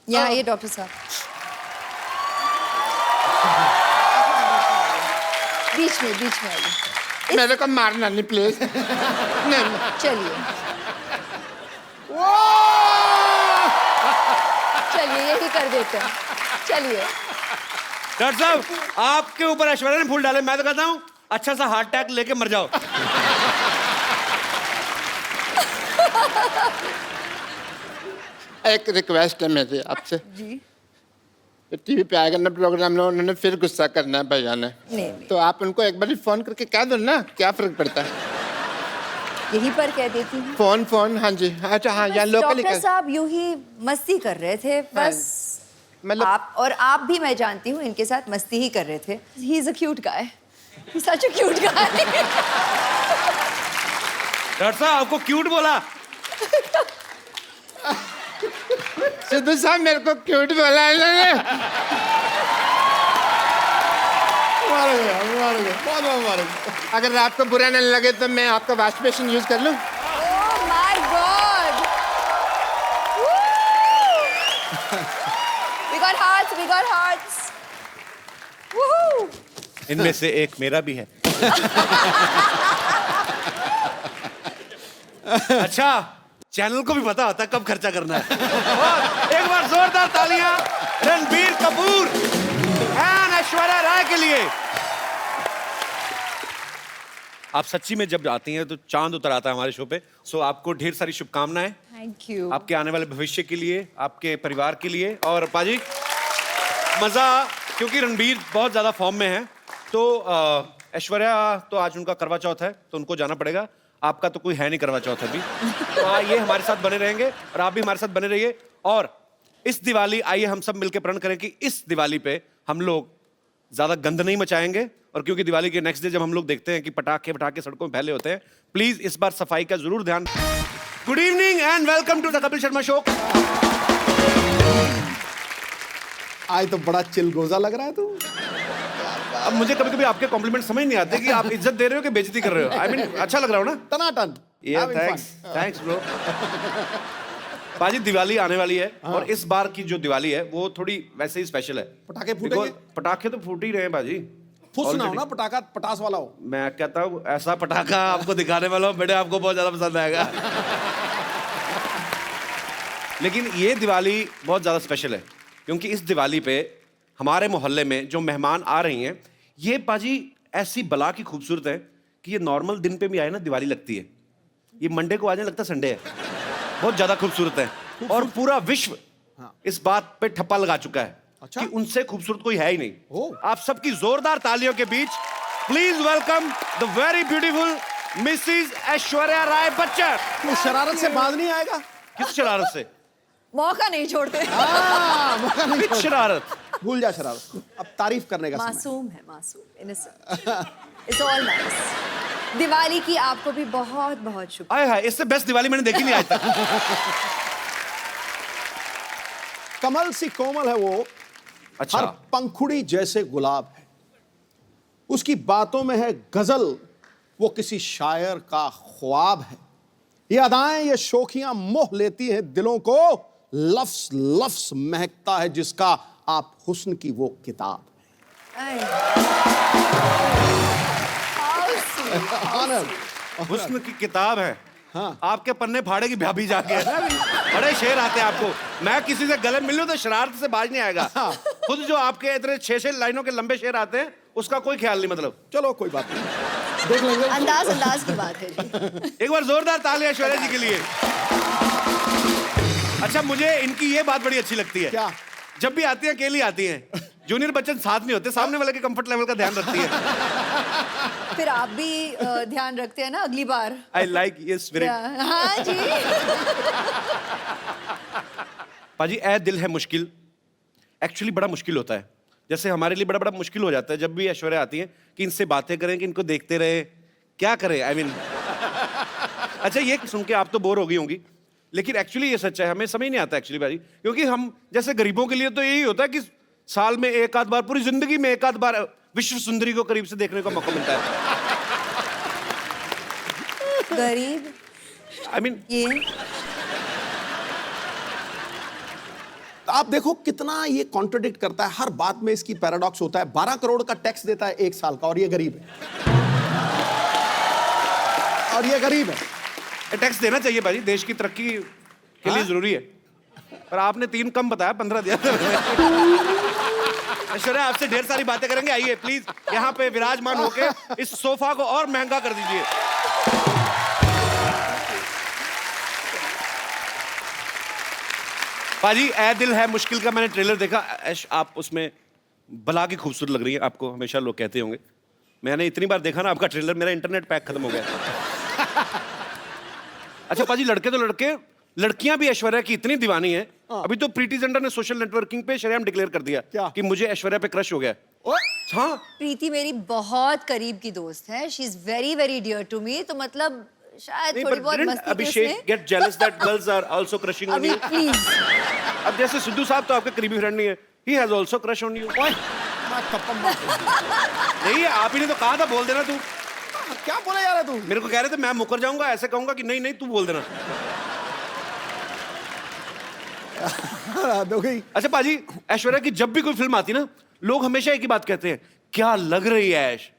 Speaker 3: यहाँ आइए डॉक्टर साहब, बीच में आइए।
Speaker 4: मेरे को मारना नहीं प्लीज। नहीं
Speaker 3: चलिए चलिए यही कर देते हैं, चलिए।
Speaker 2: डॉक्टर साहब आपके ऊपर ऐश्वर्या ने फूल डाले, मैं तो कहता हूँ अच्छा सा हार्ट अटैक लेके मर जाओ।
Speaker 4: एक रिक्वेस्ट है मेरी आपसे
Speaker 3: जी।
Speaker 4: टीवी पे आएगा ना प्रोग्राम में, उन्होंने फिर गुस्सा करना है भैया ने,
Speaker 3: नहीं।
Speaker 4: तो आप उनको एक बार फोन करके कह दो ना, क्या फर्क पड़ता है?
Speaker 3: यहीं पर कह देती हूँ।
Speaker 4: फोन हाँ जी। अच्छा हाँ, यहाँ लोकली
Speaker 3: डॉक्टर साहब यूं ही मस्ती कर रहे थे बस।
Speaker 4: मतलब
Speaker 3: आप भी, मैं जानती हूँ, इनके साथ मस्ती ही कर रहे थे। He is a cute guy, such a cute guy.
Speaker 2: Doctor साहब आपको क्यूट बोला?
Speaker 4: सिद्धू साहब मेरे को क्यूट बोला है इन्होंने।
Speaker 8: बहुत मुबारक।
Speaker 4: अगर आपको बुरा नहीं लगे तो मैं आपका वॉश बेसिन यूज कर लूं?
Speaker 3: Oh my God! We got hearts, we got hearts. Woohoo!
Speaker 2: इनमें से एक मेरा भी है। अच्छा, चैनल को भी पता होता है कब खर्चा करना है। और एक बार जोरदार तालियां रणबीर कपूर एंड ऐश्वर्या राय के लिए। आप सच्ची में जब आती हैं तो चांद उतर आता है हमारे शो पे। सो आपको ढेर सारी शुभकामनाएं
Speaker 3: Thank you.
Speaker 2: आपके आने वाले भविष्य के लिए, आपके परिवार के लिए। और पाजी मजा, क्योंकि रणबीर बहुत ज्यादा फॉर्म में है, तो ऐश्वर्या तो आज उनका करवा चौथ है तो उनको जाना पड़ेगा। आपका तो कोई है नहीं करवा चौथ अभी, तो आइए हमारे साथ बने रहेंगे और आप भी हमारे साथ बने रहिए। और इस दिवाली आइए हम सब मिलकर प्रण करें कि इस दिवाली पे हम लोग ज्यादा गंद नहीं मचाएंगे। और क्योंकि दिवाली के नेक्स्ट डे जब हम लोग देखते हैं कि पटाखे सड़कों में फैले होते हैं, प्लीज इस बार सफाई का जरूर ध्यान। Good evening and welcome to the Kapil Sharma show.
Speaker 8: आज तो बड़ा चिलगोजा लग रहा है तू।
Speaker 2: अब मुझे कभी कभी आपके कॉम्प्लीमेंट समझ नहीं आते कि आप इज्जत दे रहे हो कि बेइज्जती कर रहे हो। आई मीन अच्छा लग रहा हो ना?
Speaker 8: टनाटन।
Speaker 2: Thanks bro. पाजी दिवाली आने वाली है और इस बार की जो दिवाली है वो थोड़ी वैसे ही स्पेशल है।
Speaker 8: पटाखे फूटेंगे?
Speaker 2: Because पटाखे तो फूट ही रहे हैं बाजी।
Speaker 8: फुस ना हो
Speaker 2: Already।
Speaker 8: ना, पटाखा पटास वाला हो।
Speaker 2: मैं कहता हूँ ऐसा पटाखा आपको दिखाने वाला हूँ बेटे, आपको बहुत ज्यादा पसंद आएगा। लेकिन ये दिवाली बहुत ज्यादा स्पेशल है क्योंकि इस दिवाली पे हमारे मोहल्ले में जो मेहमान आ रही हैं, ये पाजी ऐसी बला की खूबसूरत है कि ये नॉर्मल दिन पे भी आए ना दिवाली लगती है। ये मंडे को आ जाए लगता है संडे है। बहुत ज्यादा खूबसूरत है और पूरा विश्व इस बात पे ठप्पा लगा चुका है
Speaker 8: अच्छा?
Speaker 2: कि उनसे खूबसूरत कोई है ही नहीं।
Speaker 8: ओह।
Speaker 2: आप सबकी जोरदार तालियों के बीच please welcome the very beautiful Mrs Aishwarya Rai Bachchan.
Speaker 8: तू शरारत से बाज नहीं आएगा?
Speaker 2: किस शरारत से?
Speaker 3: मौका नहीं छोड़ते।
Speaker 8: मौका नहीं
Speaker 2: किस
Speaker 8: छोड़ना।
Speaker 2: शरारत?
Speaker 8: भूल जा शरारत, अब तारीफ करने का समय।
Speaker 3: मासूम है, मासूम, innocent. It's all nice. Diwali की आपको भी बहुत बहुत शुभकामनाएं।
Speaker 2: आए हाय, इससे बेस्ट दिवाली मैंने देखी नहीं आज तक।
Speaker 8: कमल सी कोमल है वो,
Speaker 2: अच्छा।
Speaker 8: हर पंखुड़ी जैसे गुलाब है, उसकी बातों में है गजल, वो किसी शायर का ख्वाब है। ये अदाएं, ये शोखियां मोह लेती हैं दिलों को, लफ्स लफ्स महकता है जिसका आप हुस्न की वो किताब
Speaker 3: आए।
Speaker 8: है।
Speaker 2: हुस्न की किताब है।
Speaker 8: हाँ।
Speaker 2: आपके पन्ने फाड़े की भाभी जाके बड़े शेर आते हैं आपको। मैं किसी से गले मिल लूं तो शरारत से बाज नहीं आएगा। खुद जो आपके इतने 6-6 लाइनों के लंबे शेर आते हैं उसका कोई ख्याल नहीं। मतलब
Speaker 8: चलो कोई बात नहीं, देख लेंगे।
Speaker 3: अंदाज की बात है जी।
Speaker 2: एक बार जोरदार तालियां ऐश्वर्या जी के लिए। अच्छा, मुझे इनकी ये बात बड़ी अच्छी लगती है।
Speaker 8: क्या?
Speaker 2: जब भी आती है अकेली आती हैं, जूनियर बच्चन साथ नहीं होते, सामने वाले के कंफर्ट लेवल का ध्यान रखती है।
Speaker 3: फिर आप भी ध्यान रखते हैं ना अगली बार।
Speaker 2: आई लाइक ये स्पिरिट।
Speaker 3: हाँ जी।
Speaker 2: पाजी ए दिल है मुश्किल एक्चुअली बड़ा मुश्किल होता है। जैसे हमारे लिए बड़ा बड़ा मुश्किल हो जाता है जब भी ऐश्वर्या आती है कि इनसे बातें करें, कि इनको देखते रहे, क्या करें। आई मीन अच्छा, ये सुन के आप तो बोर हो गई होंगी, लेकिन एक्चुअली ये सच है, हमें समझ नहीं आता एक्चुअली भाई। क्योंकि हम जैसे गरीबों के लिए तो यही होता है कि साल में एक आध बार, पूरी जिंदगी में एक आध बार विश्व सुंदरी को करीब से देखने का मौका मिलता है।
Speaker 3: गरीब
Speaker 2: आई मीन
Speaker 3: ये
Speaker 8: आप देखो कितना ये कॉन्ट्रडिक्ट करता है, हर बात में इसकी पैराडॉक्स होता है। 12 करोड़ का टैक्स देता है 1 साल का और ये गरीब है। और ये गरीब है।
Speaker 2: टैक्स देना चाहिए भाई, देश की तरक्की के लिए जरूरी है। पर आपने 3 कम बताया, 15 दिया। ऐश्वर्या आपसे ढेर सारी बातें करेंगे। आइए प्लीज यहाँ पे विराजमान होके इस सोफा को और महंगा कर दीजिए। पाजी ए दिल है मुश्किल का मैंने ट्रेलर देखा। ऐश आप उसमें बला की खूबसूरत लग रही है, आपको हमेशा लोग कहते होंगे। मैंने इतनी बार देखा ना आपका ट्रेलर, मेरा इंटरनेट पैक खत्म हो गया। अच्छा पाजी, लड़के तो लड़के, लड़कियां भी ऐश्वर्या की इतनी दीवानी है। अभी तो प्रीति जिंटा ने सोशल नेटवर्किंग पे शरेआम डिक्लेयर कर दिया
Speaker 8: क्या?
Speaker 2: कि मुझे ऐश्वर्या पे क्रश हो गया। हाँ,
Speaker 3: प्रीति मेरी बहुत करीब की दोस्त है। She is very very dear to me. तो मतलब शायद
Speaker 2: नहीं,
Speaker 3: थोड़ी
Speaker 2: but
Speaker 3: बहुत
Speaker 2: didn't
Speaker 3: मस्ती थी
Speaker 2: Abhishek
Speaker 3: उसमें।
Speaker 2: get jealous that girls are also crushing on
Speaker 3: अभी
Speaker 2: you?
Speaker 3: प्लीज
Speaker 2: अब जैसे सिद्धू साहब तो आपके करीबी फ्रेंड नहीं है, he has also crush on you.
Speaker 8: ओए, मैं थप्पड़ मार दूंगा।
Speaker 2: नहीं, आप ही ने तो कहा था बोल देना तू।
Speaker 8: क्या बोले जा रहा है तू?
Speaker 2: मेरे को कह रहे थे मैं मुकर जाऊंगा, ऐसे कहूंगा कि नहीं नहीं तू बोल देना।
Speaker 8: हद हो गई।
Speaker 2: अच्छा पाजी, ऐश्वर्या की जब भी कोई फिल्म आती ना, लोग हमेशा एक ही बात कहते हैं, क्या लग रही है ऐश।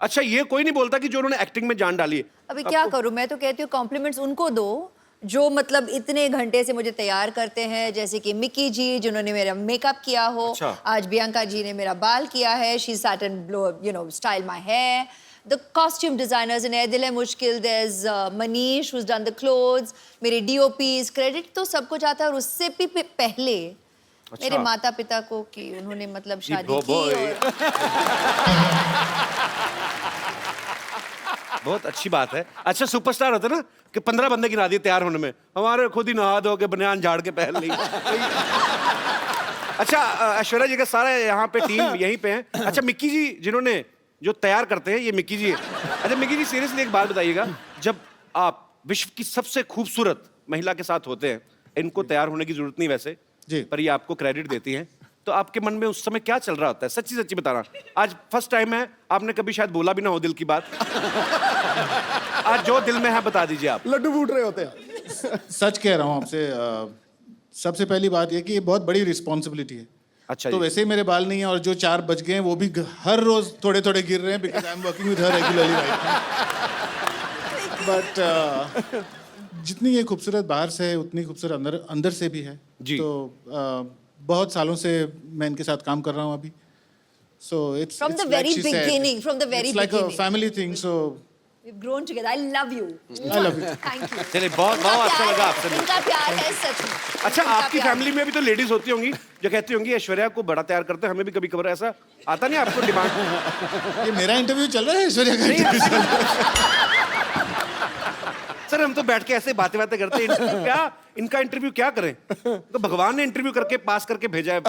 Speaker 2: अच्छा ये कोई नहीं बोलता कि जो उन्होंने एक्टिंग में जान डाली है।
Speaker 3: अभी क्या करूं, मैं तो कहती हूँ कॉम्प्लीमेंट्स उनको दो जो मतलब इतने घंटे से मुझे तैयार करते हैं, जैसे कि मिक्की जी जिन्होंने मेरा मेकअप किया हो।
Speaker 2: अच्छा।
Speaker 3: आज बियांका जी ने मेरा बाल किया है, she set and you know style my hair. The costume designers in Dil Hai Mushkil, there is Manish who's done the clothes, मेरे डीओपीज, क्रेडिट तो सबको जाता है। और उससे भी पहले मेरे माता पिता को कि उन्होंने मतलब शादी की और
Speaker 2: बहुत अच्छी बात है। अच्छा सुपरस्टार होते ना कि 15 बंदे गिरा दिए तैयार होने में, हमारे खुद ही नहा धो के बनियान झाड़ के पहन ली। अच्छा ऐश्वर्या जी का सारा यहाँ पे टीम यहीं पे है। अच्छा मिक्की जी जिन्होंने जो तैयार करते हैं ये मिक्की जी है। अच्छा मिक्की जी सीरियसली एक बात बताइएगा, जब आप विश्व की सबसे खूबसूरत महिला के साथ होते हैं, इनको तैयार होने की जरूरत नहीं वैसे
Speaker 8: जी,
Speaker 2: पर ये आपको क्रेडिट देती हैं, तो आपके मन में उस समय क्या चल रहा होता है? सच्ची सच्ची बताना। आज फर्स्ट टाइम है, आपने कभी शायद बोला भी ना हो दिल की बात। आज जो दिल में है बता दीजिए आप।
Speaker 8: लड्डू फूट रहे होते हैं।
Speaker 9: सच कह रहा हूँ आपसे। सबसे पहली बात ये कि ये बहुत बड़ी रिस्पॉन्सिबिलिटी है।
Speaker 2: अच्छा
Speaker 9: तो
Speaker 2: जी।
Speaker 9: वैसे ही मेरे बाल नहीं है और जो 4 बच गए हैं वो भी हर रोज थोड़े थोड़े गिर रहे हैं, because I am working with her regularly right. But जितनी ये खूबसूरत बाहर से है उतनी खूबसूरत अंदर अंदर से भी है
Speaker 2: जी।
Speaker 9: तो बहुत सालों से मैं इनके साथ काम कर रहा हूँ अभी। So it's
Speaker 3: From the very beginning, from the very
Speaker 9: like a
Speaker 3: beginning.
Speaker 9: Family thing. So
Speaker 3: we've grown together. I love you.
Speaker 9: I love you.
Speaker 3: Thank you.
Speaker 2: चलिए बहुत बहुत अच्छा लगा आपसे मिलकर।
Speaker 3: इनका प्यार है सच में।
Speaker 2: अच्छा
Speaker 3: इनका
Speaker 2: आपकी
Speaker 3: प्यार।
Speaker 2: फैमिली में भी तो लेडीज होती होंगी जो कहती होंगी ऐश्वर्या को बड़ा तैयार करते हैं, हमें भी कभी कभार ऐसा आता नहीं आपको डिमांड?
Speaker 9: ये मेरा इंटरव्यू चल रहा है, ऐश्वर्या का इंटरव्यू चल रहा है।
Speaker 2: सर हम तो बैठ के ऐसे बातें बातें करते हैं, इंटरव्यू क्या, इनका इंटरव्यू क्या करें? तो भगवान ने इंटरव्यू करके पास करके भेजा है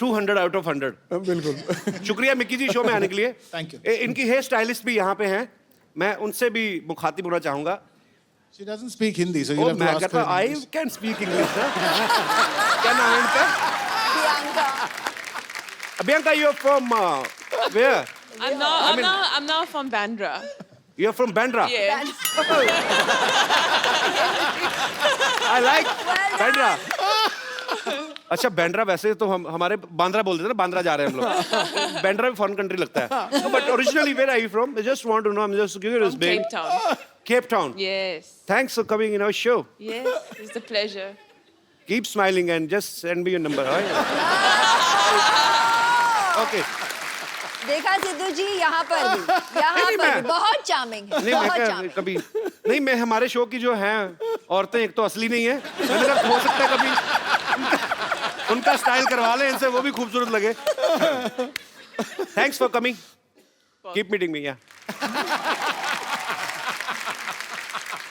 Speaker 2: 200 आउट ऑफ 100।
Speaker 8: बिल्कुल।
Speaker 2: शुक्रिया मिक्की जी शो में आने के लिए।
Speaker 9: Thank you.
Speaker 2: इनकी हेयर स्टाइलिस्ट भी यहाँ पे हैं, मैं उनसे भी मुखातिब होना चाहूंगा।
Speaker 9: She doesn't speak Hindi, so you'll have to
Speaker 2: मैं
Speaker 9: ask
Speaker 2: कहता
Speaker 9: her. in
Speaker 2: I
Speaker 9: English.
Speaker 2: Can speak English. क्या नाम है इनका?
Speaker 3: Priyanka.
Speaker 2: Bianca, you're from where?
Speaker 10: I'm not from Bandra.
Speaker 2: You're from Bandra.
Speaker 10: Yeah.
Speaker 2: I like Bandra. अच्छा बैंड्रा वैसे तो हम हमारे बांद्रा बोलते थे ना, बांद्रा जा रहे हैं हम लोग। बैंड्रा भी फॉरेन कंट्री लगता है। But originally where are you from? I just want to know, I am just curious
Speaker 10: From Cape Town.
Speaker 2: Cape Town.
Speaker 10: Yes.
Speaker 2: Thanks for coming in our show.
Speaker 10: Yes. It's a pleasure.
Speaker 2: Keep smiling and just send me your number. Okay.
Speaker 3: देखा सिद्धू जी यहाँ पर भी, यहाँ
Speaker 2: नहीं,
Speaker 3: पर
Speaker 2: मैं-
Speaker 3: भी बहुत चार्मिंग है,
Speaker 2: नहीं मैं
Speaker 3: बहुत
Speaker 2: क्या
Speaker 3: चार्मिंग।
Speaker 2: कभी नहीं, मैं हमारे शो की जो हैं औरतें एक तो असली नहीं है, मैंने कहा हो सकता है कभी उनका स्टाइल करवा लें इनसे, वो भी खूबसूरत लगे। Thanks for coming, keep meeting me. या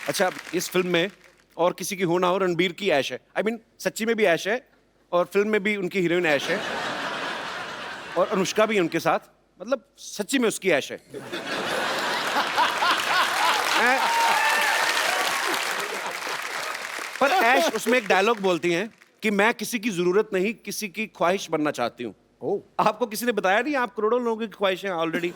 Speaker 2: अच्छा इस फिल्म में और किसी की हो ना हो, रणबीर की ऐश है। आई मीन सच्ची में भी ऐश है और फिल्म में भी उनकी हीरोइन ऐश है और अनुष्का भी है उनके साथ, मतलब सच्ची में उसकी ऐश है। पर ऐश उसमें एक डायलॉग बोलती हैं कि मैं किसी की जरूरत नहीं, किसी की ख्वाहिश बनना चाहती हूँ। आपको किसी ने बताया नहीं आप करोड़ों लोगों की ख्वाहिश हैं ऑलरेडी?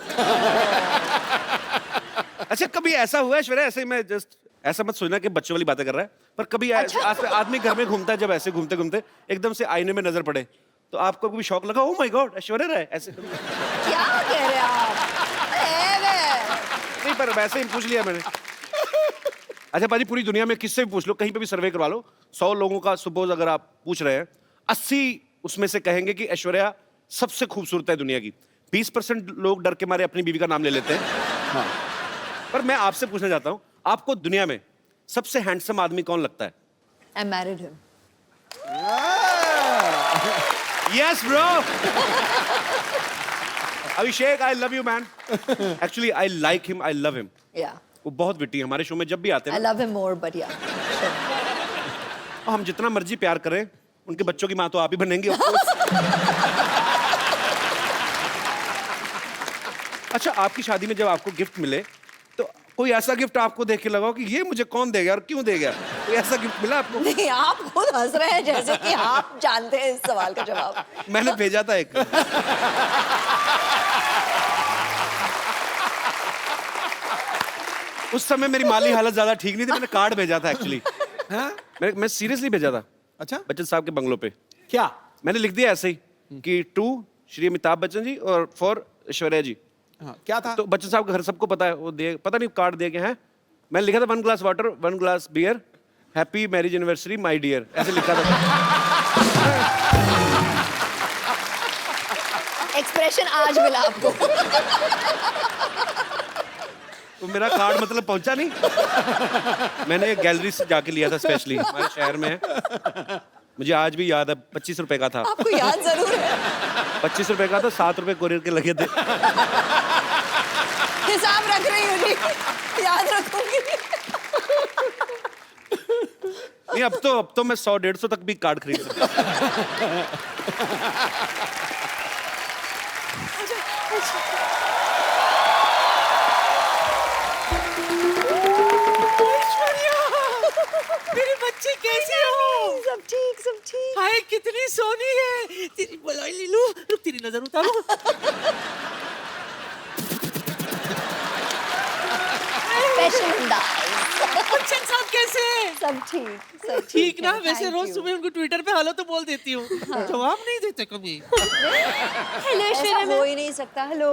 Speaker 2: अच्छा कभी ऐसा हुआ है ऐश्वर्या, ऐसे मैं जस्ट ऐसा मत सोचना कि बच्चों वाली बातें कर रहा है, पर कभी आदमी घर में घूमता है, जब ऐसे घूमते घूमते एकदम से आईने में नजर पड़े तो आपको कभी शौक लगा, oh my God Aishwarya Rai ऐसे?
Speaker 3: क्या कह रहे हैं आप?
Speaker 2: नहीं पर वैसे ही पूछ लिया मैंने। अच्छा पाजी पूरी दुनिया में किससे भी पूछ लो, कहीं पे भी सर्वे करवा लो, 100 लोगों का सपोज अगर आप पूछ रहे हैं, 80 उसमें से कहेंगे कि ऐश्वर्या सबसे खूबसूरत है दुनिया की। 20% लोग डर के मारे अपनी बीवी का नाम ले लेते हैं। हाँ। पर मैं आपसे पूछना चाहता हूं, आपको दुनिया में सबसे हैंडसम आदमी कौन लगता है?
Speaker 3: I married him.
Speaker 2: Yes bro. Abhishek I love you man. Actually I like him, I love him.
Speaker 3: Yeah.
Speaker 2: वो बहुत विटी है, हमारे शो में जब भी आते
Speaker 3: I
Speaker 2: हैं ना,
Speaker 3: love him more, but yeah.
Speaker 2: हम जितना मर्जी प्यार करें, उनके बच्चों की माँ तो आप ही बनेंगे of course. अच्छा आपकी शादी में जब आपको गिफ्ट मिले तो कोई ऐसा गिफ्ट आपको देख के लगा हो कि ये मुझे कौन देगा और क्यों देगा? कोई ऐसा गिफ्ट मिला आपको?
Speaker 3: नहीं, आप खुद हंस रहे हैं जैसे कि आप जानते हैं इस सवाल का जवाब।
Speaker 2: मैंने भेजा था एक। उस समय मेरी माली हालत ज्यादा ठीक नहीं थी, मैंने कार्ड भेजा था एक्चुअली। मैं सीरियसली भेजा था।
Speaker 8: अच्छा,
Speaker 2: बच्चन साहब के बंगलों पे।
Speaker 8: क्या?
Speaker 2: मैंने लिख दिया ऐसे ही कि टू श्री अमिताभ बच्चन जी और फॉर ऐश्वर्या जी।
Speaker 8: हाँ, क्या था?
Speaker 2: तो बच्चन साहब का घर सबको पता है, वो दे पता नहीं कार्ड दे के हैं। मैंने लिखा था 1 glass water 1 glass beer happy marriage anniversary my dear, ऐसे लिखा था।
Speaker 3: एक्सप्रेशन आज मिला आपको।
Speaker 2: तो मेरा कार्ड मतलब पहुंचा नहीं। मैंने गैलरी से जाके लिया था स्पेशली, हमारे शहर में है। मुझे आज भी याद है, 25 रुपए का था।
Speaker 3: आपको याद जरूर है।
Speaker 2: 25 रुपए का था, 7 रुपए कोरियर के लगे थे।
Speaker 3: हिसाब रख रही हूँ जी, याद रखूंगी।
Speaker 2: नहीं, अब तो मैं 100-150 तक भी कार्ड खरीद सकता हूँ।
Speaker 10: मेरी बच्ची कैसी हो?
Speaker 3: सब ठीक, सब ठीक।
Speaker 10: हाय कितनी सोनी है। तेरी बुलाई ले लूं, रुक तेरी नजर उतारो।
Speaker 3: स्पेशल अंदाज।
Speaker 10: बच्चन साहब कैसे हैं?
Speaker 3: सब ठीक, सब
Speaker 10: ठीक ना?
Speaker 3: है,
Speaker 10: वैसे
Speaker 3: thank
Speaker 10: रोज
Speaker 3: you।
Speaker 10: सुबह उनको ट्विटर पे हेलो तो बोल देती हूँ, जवाब नहीं देते कभी।
Speaker 6: हेलो
Speaker 3: ऐसा
Speaker 6: ऐश्वर्या
Speaker 3: हो ही नहीं सकता। Hello.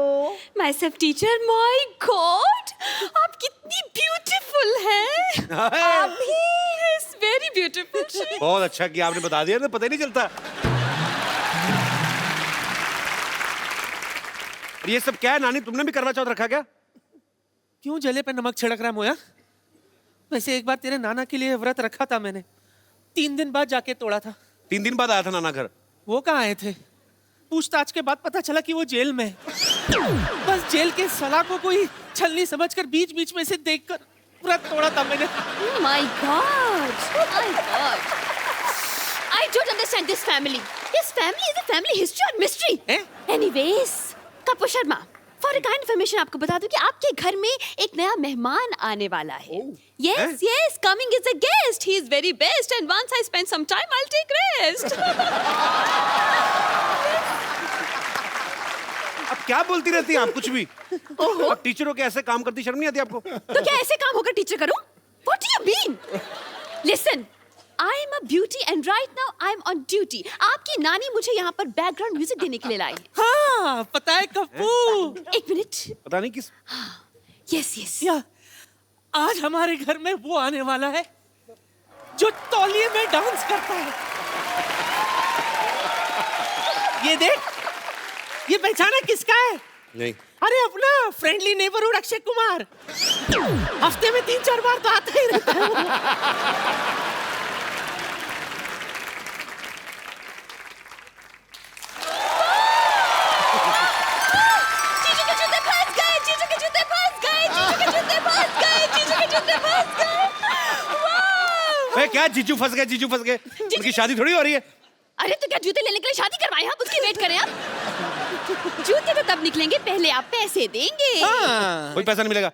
Speaker 6: My self teacher, my God आप कितनी ब्यूटीफुल हैं। आप भी यस वेरी ब्यूटीफुल।
Speaker 2: बहुत अच्छा कि आपने बता दिया, तो पता ही नहीं चलता। ये सब क्या है नानी, तुमने भी करवा चौथ रखा क्या?
Speaker 10: क्यों जले पे नमक छिड़क रहा है मोया? वैसे एक बार तेरे नाना के लिए व्रत रखा था मैंने, 3 दिन बाद जाके तोड़ा था।
Speaker 2: 3 दिन बाद आया था नाना घर।
Speaker 10: वो कहाँ आए थे? पूछताछ के बाद पता चला कि वो जेल में है। बस जेल के सलाखों को ही छलनी समझकर बीच बीच में से देखकर व्रत तोड़ा था मैंने।
Speaker 6: My god, my god I don't understand this family. This family is a family history और mystery. Anyways Kapoor Sharma, for kind information आपको बता दूं कि आपके घर में एक नया मेहमान आने वाला है। Yes yes, coming is a guest, he is very best and once I spend some time I will take rest.
Speaker 2: अब क्या बोलती रहती हैं आप कुछ भी? अब टीचरों के ऐसे काम करती शर्म नहीं आती आपको?
Speaker 6: तो क्या ऐसे काम होकर टीचर करूं? What do you mean? Listen, I am a beauty and right now I am on duty. आपकी नानी मुझे यहाँ पर बैकग्राउंड म्यूजिक देने के लिए लाई है।
Speaker 10: हाँ, पता है कप्पू।
Speaker 6: एक मिनट।
Speaker 2: पता नहीं किस।
Speaker 6: Yes yes.
Speaker 10: या आज हमारे घर में वो आने वाला है जो तौलिए में डांस करता है। ये देख, ये पहचाना किसका है?
Speaker 2: नहीं।
Speaker 10: अरे अपना फ्रेंडली नेबरहुड अक्षय कुमार। हफ्ते में 3-4 बार तो आता ही रहता है वो।
Speaker 6: जीजू के जूते फंस गए, जीजू के जूते फंस गए, जीजू के जूते फंस गए, जीजू के जूते फंस गए। वाह!
Speaker 2: क्या जीजू फंस गए, जीजू फंस गए? उनकी शादी थोड़ी हो रही है।
Speaker 6: अरे तो क्या जूते लेने के लिए शादी करवाएं आप? उसकी वेट करें आप। जूते तो तब निकलेंगे, पहले आप पैसे देंगे।
Speaker 2: कोई पैसा नहीं मिलेगा।